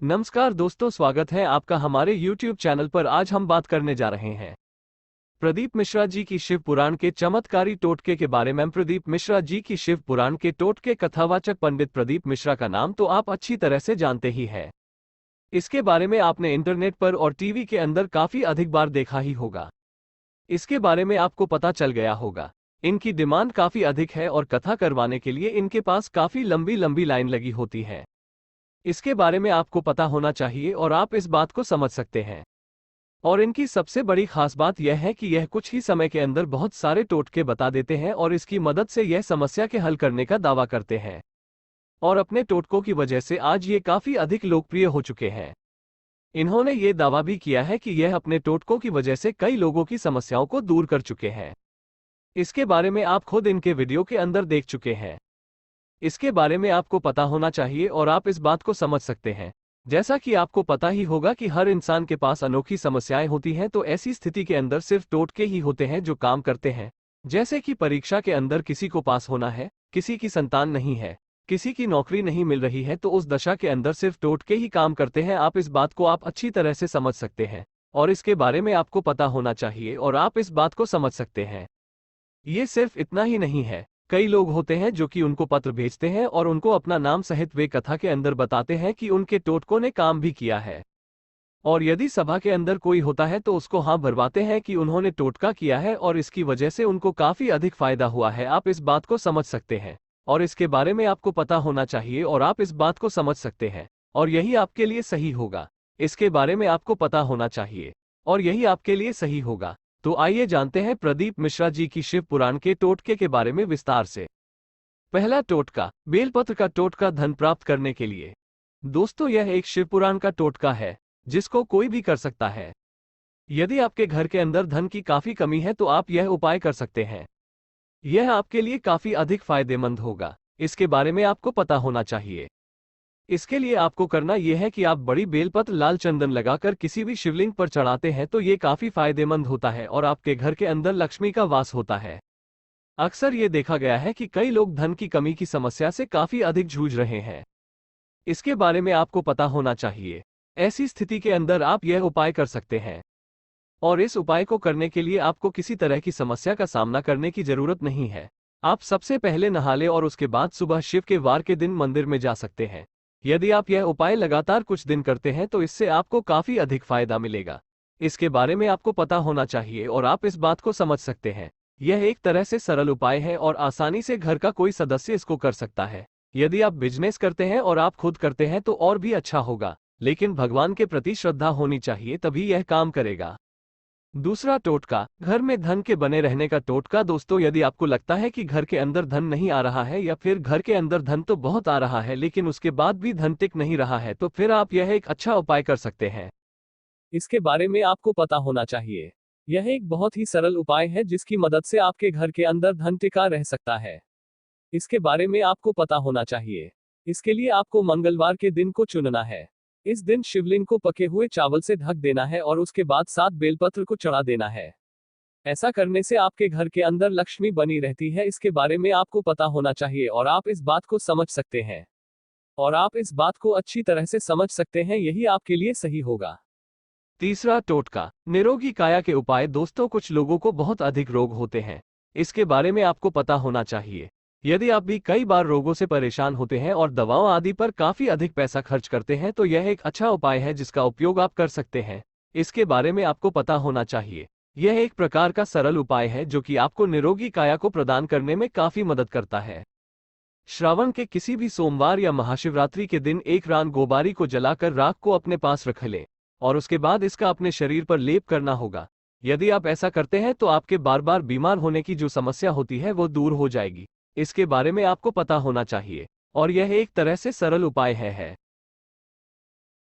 नमस्कार दोस्तों, स्वागत है आपका हमारे YouTube चैनल पर। आज हम बात करने जा रहे हैं प्रदीप मिश्रा जी की शिव पुराण के चमत्कारी टोटके के बारे में। प्रदीप मिश्रा जी की शिव पुराण के टोटके कथावाचक पंडित प्रदीप मिश्रा का नाम तो आप अच्छी तरह से जानते ही हैं। इसके बारे में आपने इंटरनेट पर और टीवी के अंदर काफी अधिक बार देखा ही होगा। इसके बारे में आपको पता चल गया होगा। इनकी डिमांड काफी अधिक है और कथा करवाने के लिए इनके पास काफी लंबी लंबी लाइन लगी होती है। इसके बारे में आपको पता होना चाहिए और आप इस बात को समझ सकते हैं। और इनकी सबसे बड़ी खास बात यह है कि यह कुछ ही समय के अंदर बहुत सारे टोटके बता देते हैं और इसकी मदद से यह समस्या के हल करने का दावा करते हैं। और अपने टोटकों की वजह से आज ये काफी अधिक लोकप्रिय हो चुके हैं। इन्होंने ये दावा भी किया है कि यह अपने टोटकों की वजह से कई लोगों की समस्याओं को दूर कर चुके हैं। इसके बारे में आप खुद इनके वीडियो के अंदर देख चुके हैं। इसके बारे में आपको पता होना चाहिए और आप इस बात को समझ सकते हैं। जैसा कि आपको पता ही होगा कि हर इंसान के पास अनोखी समस्याएं होती हैं, तो ऐसी स्थिति के अंदर सिर्फ टोटके ही होते हैं जो काम करते हैं। जैसे कि परीक्षा के अंदर किसी को पास होना है, किसी की संतान नहीं है, किसी की नौकरी नहीं मिल रही है, तो उस दशा के अंदर सिर्फ टोटके ही काम करते हैं। आप इस बात को आप अच्छी तरह से समझ सकते हैं और इसके बारे में आपको पता होना चाहिए और आप इस बात को समझ सकते हैं। ये सिर्फ इतना ही नहीं है, कई लोग होते हैं जो कि उनको पत्र भेजते हैं और उनको अपना नाम सहित वे कथा के अंदर बताते हैं कि उनके टोटकों ने काम भी किया है। और यदि सभा के अंदर कोई होता है तो उसको हाँ भरवाते हैं कि उन्होंने टोटका किया है और इसकी वजह से उनको काफी अधिक फायदा हुआ है। आप इस बात को समझ सकते हैं और इसके बारे में आपको पता होना चाहिए और आप इस बात को समझ सकते हैं और यही आपके लिए सही होगा। इसके बारे में आपको पता होना चाहिए और यही आपके लिए सही होगा। तो आइए जानते हैं प्रदीप मिश्रा जी की शिव पुराण के टोटके के बारे में विस्तार से। पहला टोटका, बेलपत्र का टोटका धन प्राप्त करने के लिए। दोस्तों, यह एक शिव पुराण का टोटका है जिसको कोई भी कर सकता है। यदि आपके घर के अंदर धन की काफी कमी है तो आप यह उपाय कर सकते हैं। यह आपके लिए काफी अधिक फायदेमंद होगा। इसके बारे में आपको पता होना चाहिए। इसके लिए आपको करना यह है कि आप बड़ी बेलपत्र लाल चंदन लगाकर किसी भी शिवलिंग पर चढ़ाते हैं तो ये काफी फायदेमंद होता है और आपके घर के अंदर लक्ष्मी का वास होता है। अक्सर ये देखा गया है कि कई लोग धन की कमी की समस्या से काफी अधिक जूझ रहे हैं। इसके बारे में आपको पता होना चाहिए। ऐसी स्थिति के अंदर आप यह उपाय कर सकते हैं और इस उपाय को करने के लिए आपको किसी तरह की समस्या का सामना करने की जरूरत नहीं है। आप सबसे पहले नहा लें और उसके बाद सुबह शिव के वार के दिन मंदिर में जा सकते हैं। यदि आप यह उपाय लगातार कुछ दिन करते हैं तो इससे आपको काफी अधिक फायदा मिलेगा। इसके बारे में आपको पता होना चाहिए और आप इस बात को समझ सकते हैं। यह एक तरह से सरल उपाय है और आसानी से घर का कोई सदस्य इसको कर सकता है। यदि आप बिजनेस करते हैं और आप खुद करते हैं तो और भी अच्छा होगा, लेकिन भगवान के प्रति श्रद्धा होनी चाहिए, तभी यह काम करेगा। दूसरा टोटका, घर में धन के बने रहने का टोटका। दोस्तों, यदि आपको लगता है कि घर के अंदर धन नहीं आ रहा है या फिर घर के अंदर धन तो बहुत आ रहा है लेकिन उसके बाद भी धन टिक नहीं रहा है, तो फिर आप यह एक अच्छा उपाय कर सकते हैं। इसके बारे में आपको पता होना चाहिए। यह एक बहुत ही सरल उपाय है जिसकी मदद से आपके घर के अंदर धन टिका रह सकता है। इसके बारे में आपको पता होना चाहिए। इसके लिए आपको मंगलवार के दिन को चुनना है। इस दिन शिवलिंग को पके हुए चावल से ढक देना है और उसके बाद 7 बेलपत्र को चढ़ा देना है। ऐसा करने से आपके घर के अंदर लक्ष्मी बनी रहती है। इसके बारे में आपको पता होना चाहिए और आप इस बात को समझ सकते हैं और आप इस बात को अच्छी तरह से समझ सकते हैं, यही आपके लिए सही होगा। तीसरा टोटका, निरोगी काया के उपाय। दोस्तों, कुछ लोगों को बहुत अधिक रोग होते हैं। इसके बारे में आपको पता होना चाहिए। यदि आप भी कई बार रोगों से परेशान होते हैं और दवाओं आदि पर काफी अधिक पैसा खर्च करते हैं तो यह एक अच्छा उपाय है जिसका उपयोग आप कर सकते हैं। इसके बारे में आपको पता होना चाहिए। यह एक प्रकार का सरल उपाय है जो कि आपको निरोगी काया को प्रदान करने में काफी मदद करता है। श्रावण के किसी भी सोमवार या महाशिवरात्रि के दिन एक रान गोबारी को जलाकर राख को अपने पास रख लें और उसके बाद इसका अपने शरीर पर लेप करना होगा। यदि आप ऐसा करते हैं तो आपके बार बार बीमार होने की जो समस्या होती है वो दूर हो जाएगी। इसके बारे में आपको पता होना चाहिए और यह एक तरह से सरल उपाय है।